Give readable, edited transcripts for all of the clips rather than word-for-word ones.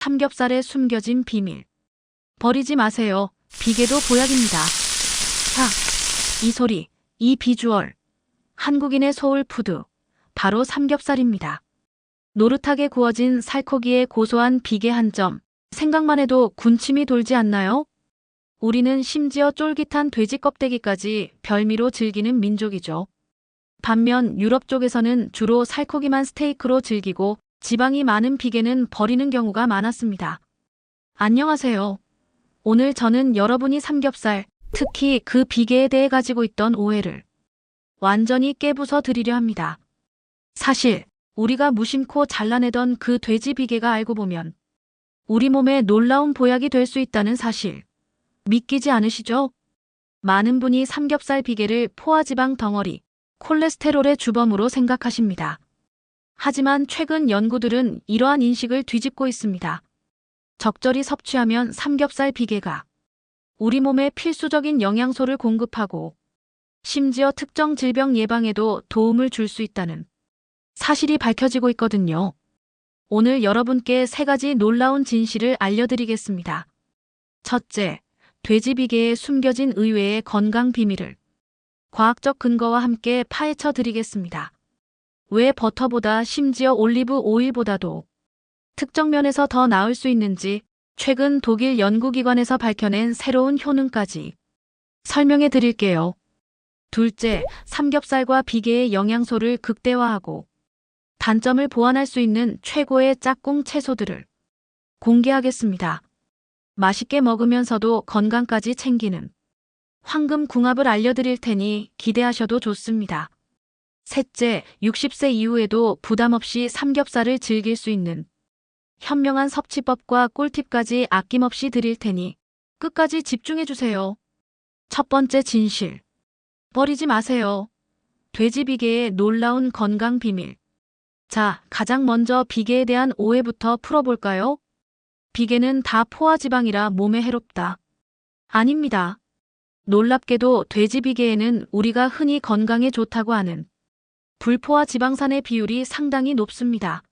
삼겹살에 숨겨진 비밀. 버리지 마세요. 비계도 보약입니다. 자, 이 소리, 이 비주얼. 한국인의 소울푸드. 바로 삼겹살입니다. 노릇하게 구워진 살코기의 고소한 비계 한 점. 생각만 해도 군침이 돌지 않나요? 우리는 심지어 쫄깃한 돼지 껍데기까지 별미로 즐기는 민족이죠. 반면 유럽 쪽에서는 주로 살코기만 스테이크로 즐기고 지방이 많은 비계는 버리는 경우가 많았습니다. 안녕하세요. 오늘 저는 여러분이 삼겹살, 특히 그 비계에 대해 가지고 있던 오해를 완전히 깨부숴 드리려 합니다. 사실 우리가 무심코 잘라내던 그 돼지 비계가 알고 보면 우리 몸에 놀라운 보약이 될 수 있다는 사실 믿기지 않으시죠? 많은 분이 삼겹살 비계를 포화지방 덩어리, 콜레스테롤의 주범으로 생각하십니다. 하지만 최근 연구들은 이러한 인식을 뒤집고 있습니다. 적절히 섭취하면 삼겹살 비계가 우리 몸에 필수적인 영양소를 공급하고 심지어 특정 질병 예방에도 도움을 줄 수 있다는 사실이 밝혀지고 있거든요. 오늘 여러분께 3가지 놀라운 진실을 알려드리겠습니다. 첫째, 돼지 비계에 숨겨진 의외의 건강 비밀을 과학적 근거와 함께 파헤쳐 드리겠습니다. 왜 버터보다 심지어 올리브 오일보다도 특정 면에서 더 나을 수 있는지 최근 독일 연구기관에서 밝혀낸 새로운 효능까지 설명해 드릴게요. 둘째, 삼겹살과 비계의 영양소를 극대화하고 단점을 보완할 수 있는 최고의 짝꿍 채소들을 공개하겠습니다. 맛있게 먹으면서도 건강까지 챙기는 황금 궁합을 알려드릴 테니 기대하셔도 좋습니다. 셋째, 60세 이후에도 부담 없이 삼겹살을 즐길 수 있는 현명한 섭취법과 꿀팁까지 아낌없이 드릴 테니 끝까지 집중해주세요. 첫 번째 진실. 버리지 마세요. 돼지 비계의 놀라운 건강 비밀. 자, 가장 먼저 비계에 대한 오해부터 풀어볼까요? 비계는 다 포화지방이라 몸에 해롭다. 아닙니다. 놀랍게도 돼지 비계에는 우리가 흔히 건강에 좋다고 하는 불포화 지방산의 비율이 상당히 높습니다.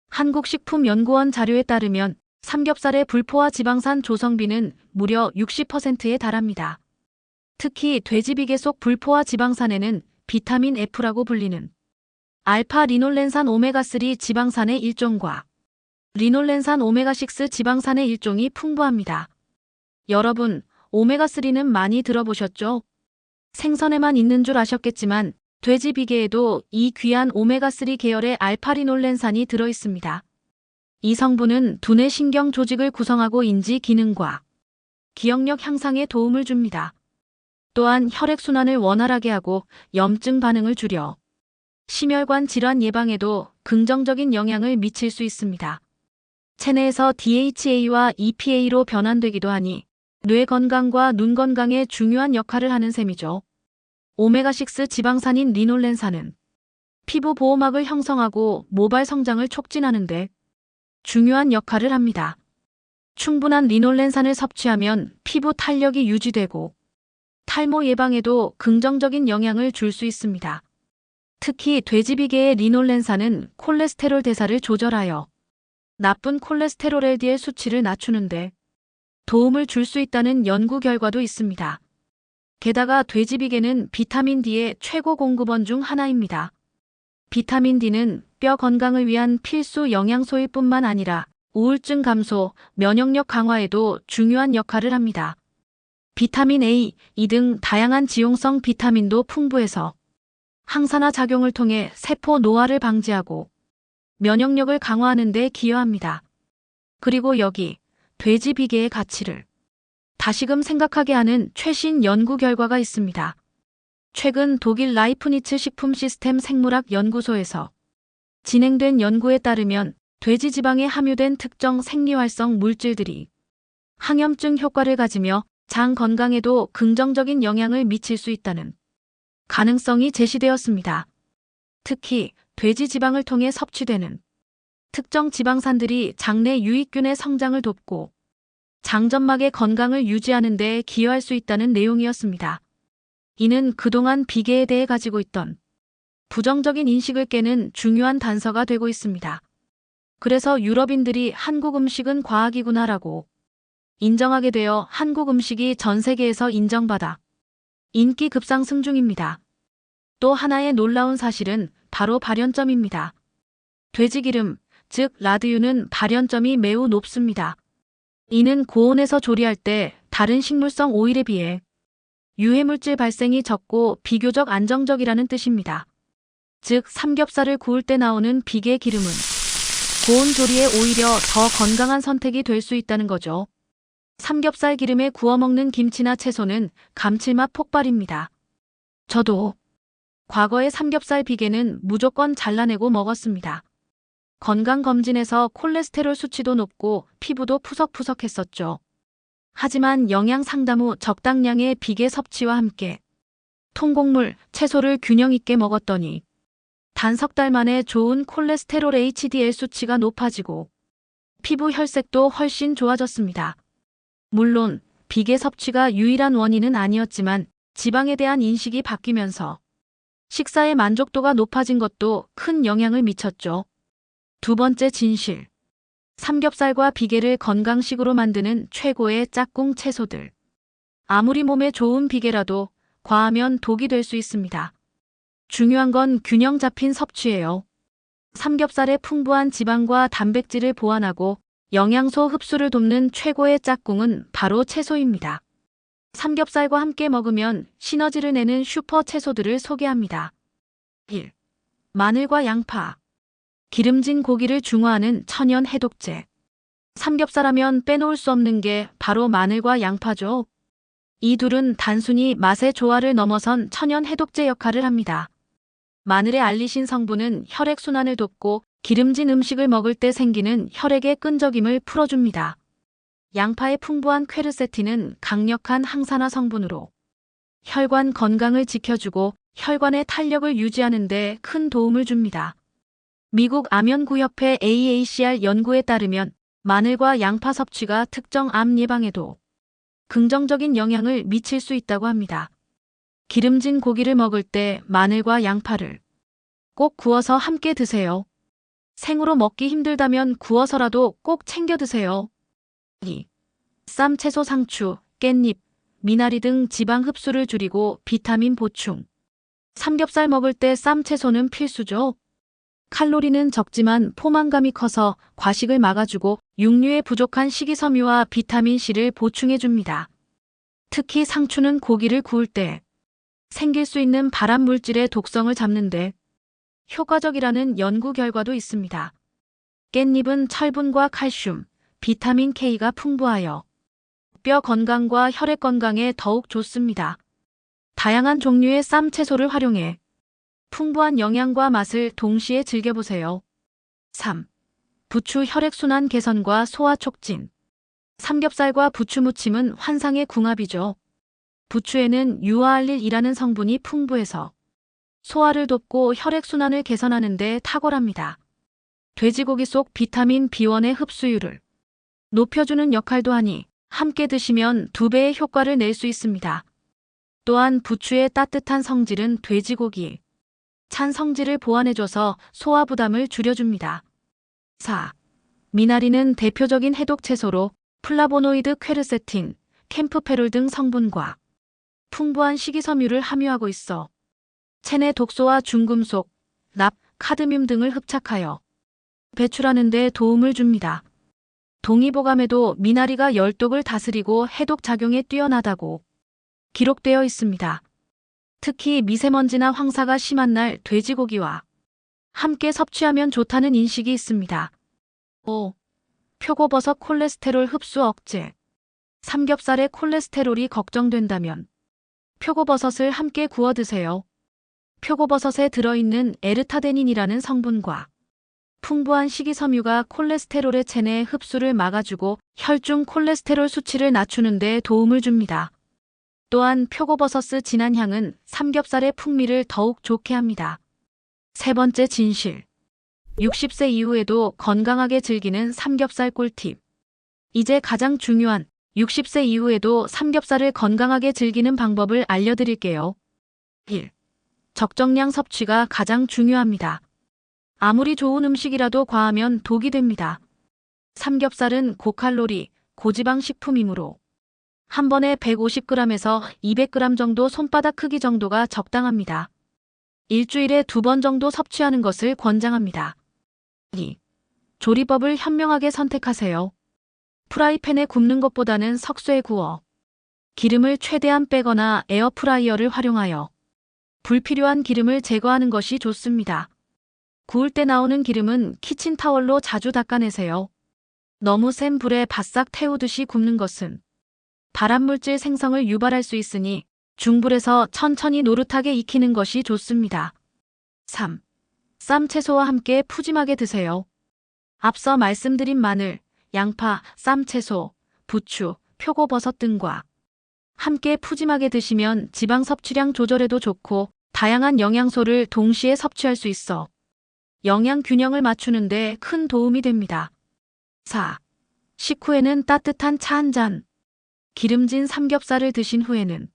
한국식품연구원 자료에 따르면 삼겹살의 불포화 지방산 조성비는 무려 60%에 달합니다. 특히 돼지 비계 속 불포화 지방산에는 비타민 F라고 불리는 알파 리놀렌산 오메가3 지방산의 일종과 리놀렌산 오메가6 지방산의 일종이 풍부합니다. 여러분, 오메가3는 많이 들어보셨죠? 생선에만 있는 줄 아셨겠지만 돼지 비계에도 이 귀한 오메가3 계열의 알파리놀렌산이 들어있습니다. 이 성분은 두뇌 신경 조직을 구성하고 인지 기능과 기억력 향상에 도움을 줍니다. 또한 혈액순환을 원활하게 하고 염증 반응을 줄여 심혈관 질환 예방에도 긍정적인 영향을 미칠 수 있습니다. 체내에서 DHA와 EPA로 변환되기도 하니 뇌 건강과 눈 건강에 중요한 역할을 하는 셈이죠. 오메가6 지방산인 리놀렌산은 피부 보호막을 형성하고 모발 성장을 촉진하는 데 중요한 역할을 합니다. 충분한 리놀렌산을 섭취하면 피부 탄력이 유지되고 탈모 예방에도 긍정적인 영향을 줄 수 있습니다. 특히 돼지 비계의 리놀렌산은 콜레스테롤 대사를 조절하여 나쁜 콜레스테롤 LDL 수치를 낮추는데 도움을 줄 수 있다는 연구 결과도 있습니다. 게다가 돼지 비계는 비타민 D의 최고 공급원 중 하나입니다. 비타민 D는 뼈 건강을 위한 필수 영양소일 뿐만 아니라 우울증 감소, 면역력 강화에도 중요한 역할을 합니다. 비타민 A, E 등 다양한 지용성 비타민도 풍부해서 항산화 작용을 통해 세포 노화를 방지하고 면역력을 강화하는 데 기여합니다. 그리고 여기 돼지 비계의 가치를 다시금 생각하게 하는 최신 연구 결과가 있습니다. 최근 독일 라이프니츠 식품 시스템 생물학 연구소에서 진행된 연구에 따르면 돼지 지방에 함유된 특정 생리활성 물질들이 항염증 효과를 가지며 장 건강에도 긍정적인 영향을 미칠 수 있다는 가능성이 제시되었습니다. 특히 돼지 지방을 통해 섭취되는 특정 지방산들이 장내 유익균의 성장을 돕고 장점막의 건강을 유지하는 데 기여할 수 있다는 내용이었습니다. 이는 그동안 비계에 대해 가지고 있던 부정적인 인식을 깨는 중요한 단서가 되고 있습니다. 그래서 유럽인들이 한국 음식은 과학이구나라고 인정하게 되어 한국 음식이 전 세계에서 인정받아 인기 급상승 중입니다. 또 하나의 놀라운 사실은 바로 발연점입니다. 돼지기름, 즉 라드유는 발연점이 매우 높습니다. 이는 고온에서 조리할 때 다른 식물성 오일에 비해 유해물질 발생이 적고 비교적 안정적이라는 뜻입니다. 즉 삼겹살을 구울 때 나오는 비계 기름은 고온 조리에 오히려 더 건강한 선택이 될 수 있다는 거죠. 삼겹살 기름에 구워 먹는 김치나 채소는 감칠맛 폭발입니다. 저도 과거에 삼겹살 비계는 무조건 잘라내고 먹었습니다. 건강검진에서 콜레스테롤 수치도 높고 피부도 푸석푸석했었죠. 하지만 영양 상담 후 적당량의 비계 섭취와 함께 통곡물, 채소를 균형 있게 먹었더니 단 석 달 만에 좋은 콜레스테롤 HDL 수치가 높아지고 피부 혈색도 훨씬 좋아졌습니다. 물론 비계 섭취가 유일한 원인은 아니었지만 지방에 대한 인식이 바뀌면서 식사의 만족도가 높아진 것도 큰 영향을 미쳤죠. 두 번째 진실. 삼겹살과 비계를 건강식으로 만드는 최고의 짝꿍 채소들. 아무리 몸에 좋은 비계라도 과하면 독이 될 수 있습니다. 중요한 건 균형 잡힌 섭취예요. 삼겹살의 풍부한 지방과 단백질을 보완하고 영양소 흡수를 돕는 최고의 짝꿍은 바로 채소입니다. 삼겹살과 함께 먹으면 시너지를 내는 슈퍼 채소들을 소개합니다. 1. 마늘과 양파. 기름진 고기를 중화하는 천연 해독제. 삼겹살하면 빼놓을 수 없는 게 바로 마늘과 양파죠. 이 둘은 단순히 맛의 조화를 넘어선 천연 해독제 역할을 합니다. 마늘의 알리신 성분은 혈액순환을 돕고 기름진 음식을 먹을 때 생기는 혈액의 끈적임을 풀어줍니다. 양파의 풍부한 퀘르세틴은 강력한 항산화 성분으로 혈관 건강을 지켜주고 혈관의 탄력을 유지하는 데 큰 도움을 줍니다. 미국 암연구협회 AACR 연구에 따르면 마늘과 양파 섭취가 특정 암 예방에도 긍정적인 영향을 미칠 수 있다고 합니다. 기름진 고기를 먹을 때 마늘과 양파를 꼭 구워서 함께 드세요. 생으로 먹기 힘들다면 구워서라도 꼭 챙겨 드세요. 2. 쌈, 채소, 상추, 깻잎, 미나리 등 지방 흡수를 줄이고 비타민 보충. 삼겹살 먹을 때 쌈, 채소는 필수죠. 칼로리는 적지만 포만감이 커서 과식을 막아주고 육류의 부족한 식이섬유와 비타민C를 보충해줍니다. 특히 상추는 고기를 구울 때 생길 수 있는 발암 물질의 독성을 잡는데 효과적이라는 연구 결과도 있습니다. 깻잎은 철분과 칼슘, 비타민 K가 풍부하여 뼈 건강과 혈액 건강에 더욱 좋습니다. 다양한 종류의 쌈 채소를 활용해 풍부한 영양과 맛을 동시에 즐겨보세요. 3. 부추 혈액순환 개선과 소화 촉진. 삼겹살과 부추 무침은 환상의 궁합이죠. 부추에는 유아알릴이라는 성분이 풍부해서 소화를 돕고 혈액순환을 개선하는 데 탁월합니다. 돼지고기 속 비타민 B1의 흡수율을 높여주는 역할도 하니 함께 드시면 2배의 효과를 낼 수 있습니다. 또한 부추의 따뜻한 성질은 돼지고기의 찬 성질을 보완해줘서 소화 부담을 줄여줍니다. 4. 미나리는 대표적인 해독 채소로 플라보노이드 퀘르세틴, 캠프페롤 등 성분과 풍부한 식이섬유를 함유하고 있어 체내 독소와 중금속, 납, 카드뮴 등을 흡착하여 배출하는 데 도움을 줍니다. 동의보감에도 미나리가 열독을 다스리고 해독 작용에 뛰어나다고 기록되어 있습니다. 특히 미세먼지나 황사가 심한 날 돼지고기와 함께 섭취하면 좋다는 인식이 있습니다. 5. 표고버섯 콜레스테롤 흡수 억제. 삼겹살의 콜레스테롤이 걱정된다면 표고버섯을 함께 구워 드세요. 표고버섯에 들어있는 에르타데닌이라는 성분과 풍부한 식이섬유가 콜레스테롤의 체내 흡수를 막아주고 혈중 콜레스테롤 수치를 낮추는 데 도움을 줍니다. 또한 표고버섯의 진한 향은 삼겹살의 풍미를 더욱 좋게 합니다. 세 번째 진실. 60세 이후에도 건강하게 즐기는 삼겹살 꿀팁. 이제 가장 중요한 60세 이후에도 삼겹살을 건강하게 즐기는 방법을 알려드릴게요. 1. 적정량 섭취가 가장 중요합니다. 아무리 좋은 음식이라도 과하면 독이 됩니다. 삼겹살은 고칼로리, 고지방 식품이므로 한 번에 150g에서 200g 정도 손바닥 크기 정도가 적당합니다. 일주일에 2번 정도 섭취하는 것을 권장합니다. 2. 조리법을 현명하게 선택하세요. 프라이팬에 굽는 것보다는 석쇠에 구워 기름을 최대한 빼거나 에어프라이어를 활용하여 불필요한 기름을 제거하는 것이 좋습니다. 구울 때 나오는 기름은 키친타월로 자주 닦아내세요. 너무 센 불에 바싹 태우듯이 굽는 것은 발암물질 생성을 유발할 수 있으니 중불에서 천천히 노릇하게 익히는 것이 좋습니다. 3. 쌈채소와 함께 푸짐하게 드세요. 앞서 말씀드린 마늘, 양파, 쌈채소, 부추, 표고버섯 등과 함께 푸짐하게 드시면 지방 섭취량 조절에도 좋고 다양한 영양소를 동시에 섭취할 수 있어 영양 균형을 맞추는 데 큰 도움이 됩니다. 4. 식후에는 따뜻한 차 한 잔. 기름진 삼겹살을 드신 후에는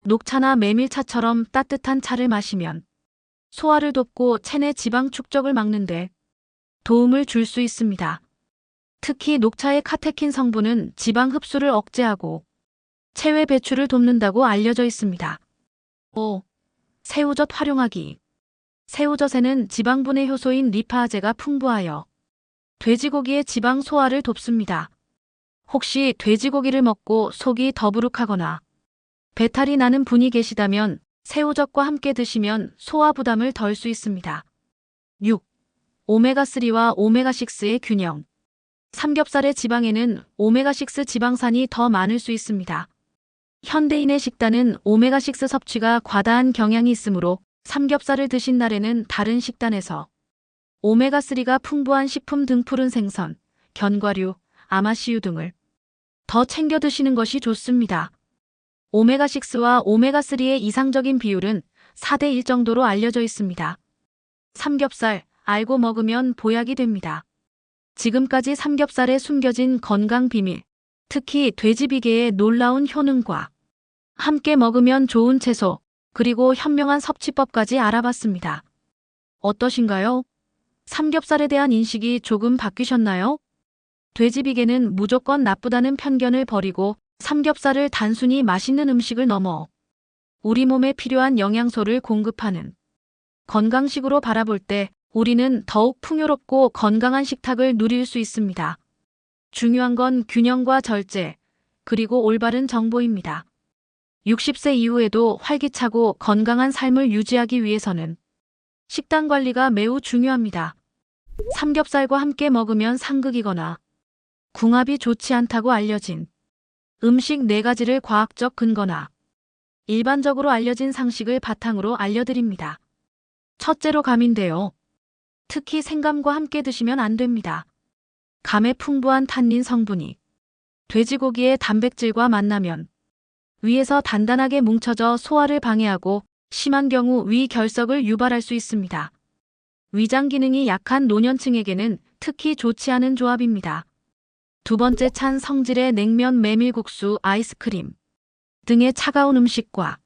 녹차나 메밀차처럼 따뜻한 차를 마시면 소화를 돕고 체내 지방 축적을 막는데 도움을 줄 수 있습니다. 특히 녹차의 카테킨 성분은 지방 흡수를 억제하고 체외 배출을 돕는다고 알려져 있습니다. 5. 새우젓 활용하기. 새우젓에는 지방분해 효소인 리파아제가 풍부하여 돼지고기의 지방 소화를 돕습니다. 혹시 돼지고기를 먹고 속이 더부룩하거나 배탈이 나는 분이 계시다면 새우젓과 함께 드시면 소화 부담을 덜 수 있습니다. 6. 오메가3와 오메가6의 균형. 삼겹살의 지방에는 오메가6 지방산이 더 많을 수 있습니다. 현대인의 식단은 오메가6 섭취가 과다한 경향이 있으므로 삼겹살을 드신 날에는 다른 식단에서 오메가3가 풍부한 식품 등 푸른 생선, 견과류, 아마씨유 등을 더 챙겨 드시는 것이 좋습니다. 오메가6와 오메가3의 이상적인 비율은 4:1 정도로 알려져 있습니다. 삼겹살, 알고 먹으면 보약이 됩니다. 지금까지 삼겹살에 숨겨진 건강 비밀, 특히 돼지비계의 놀라운 효능과 함께 먹으면 좋은 채소, 그리고 현명한 섭취법까지 알아봤습니다. 어떠신가요? 삼겹살에 대한 인식이 조금 바뀌셨나요? 돼지비계는 무조건 나쁘다는 편견을 버리고 삼겹살을 단순히 맛있는 음식을 넘어 우리 몸에 필요한 영양소를 공급하는 건강식으로 바라볼 때 우리는 더욱 풍요롭고 건강한 식탁을 누릴 수 있습니다. 중요한 건 균형과 절제, 그리고 올바른 정보입니다. 60세 이후에도 활기차고 건강한 삶을 유지하기 위해서는 식단 관리가 매우 중요합니다. 삼겹살과 함께 먹으면 상극이거나 궁합이 좋지 않다고 알려진 음식 4가지를 과학적 근거나 일반적으로 알려진 상식을 바탕으로 알려드립니다. 첫째로 감인데요. 특히 생감과 함께 드시면 안 됩니다. 감의 풍부한 탄닌 성분이 돼지고기의 단백질과 만나면 위에서 단단하게 뭉쳐져 소화를 방해하고 심한 경우 위 결석을 유발할 수 있습니다. 위장 기능이 약한 노년층에게는 특히 좋지 않은 조합입니다. 두 번째, 찬 성질의 냉면, 메밀국수, 아이스크림 등의 차가운 음식과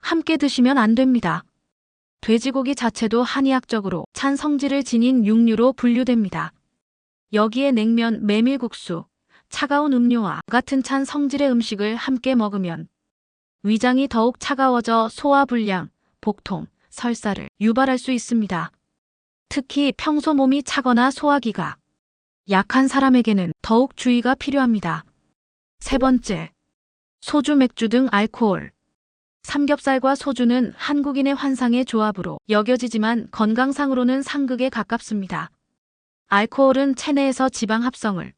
함께 드시면 안 됩니다. 돼지고기 자체도 한의학적으로 찬 성질을 지닌 육류로 분류됩니다. 여기에 냉면, 메밀국수, 차가운 음료와 같은 찬 성질의 음식을 함께 먹으면 위장이 더욱 차가워져 소화불량, 복통, 설사를 유발할 수 있습니다. 특히 평소 몸이 차거나 소화기가 약한 사람에게는 더욱 주의가 필요합니다. 세 번째, 소주, 맥주 등 알코올. 삼겹살과 소주는 한국인의 환상의 조합으로 여겨지지만 건강상으로는 상극에 가깝습니다. 알코올은 체내에서 지방 합성을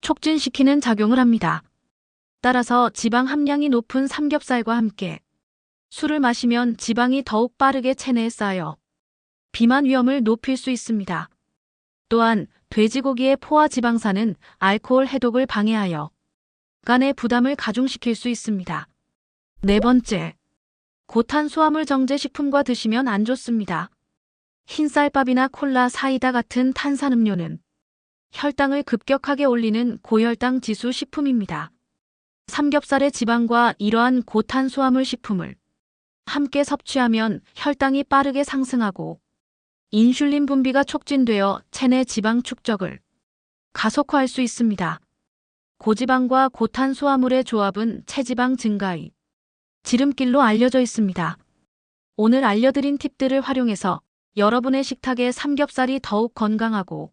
촉진시키는 작용을 합니다. 따라서 지방 함량이 높은 삼겹살과 함께 술을 마시면 지방이 더욱 빠르게 체내에 쌓여 비만 위험을 높일 수 있습니다. 또한 돼지고기의 포화 지방산은 알코올 해독을 방해하여 간의 부담을 가중시킬 수 있습니다. 네 번째, 고탄수화물 정제 식품과 드시면 안 좋습니다. 흰쌀밥이나 콜라, 사이다 같은 탄산음료는 혈당을 급격하게 올리는 고혈당 지수 식품입니다. 삼겹살의 지방과 이러한 고탄수화물 식품을 함께 섭취하면 혈당이 빠르게 상승하고 인슐린 분비가 촉진되어 체내 지방 축적을 가속화할 수 있습니다. 고지방과 고탄수화물의 조합은 체지방 증가의 지름길로 알려져 있습니다. 오늘 알려드린 팁들을 활용해서 여러분의 식탁에 삼겹살이 더욱 건강하고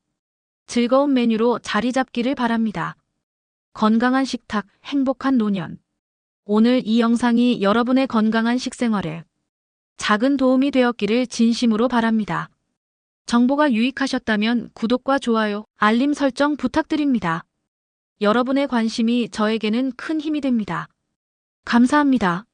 즐거운 메뉴로 자리 잡기를 바랍니다. 건강한 식탁, 행복한 노년. 오늘 이 영상이 여러분의 건강한 식생활에 작은 도움이 되었기를 진심으로 바랍니다. 정보가 유익하셨다면 구독과 좋아요, 알림 설정 부탁드립니다. 여러분의 관심이 저에게는 큰 힘이 됩니다. 감사합니다.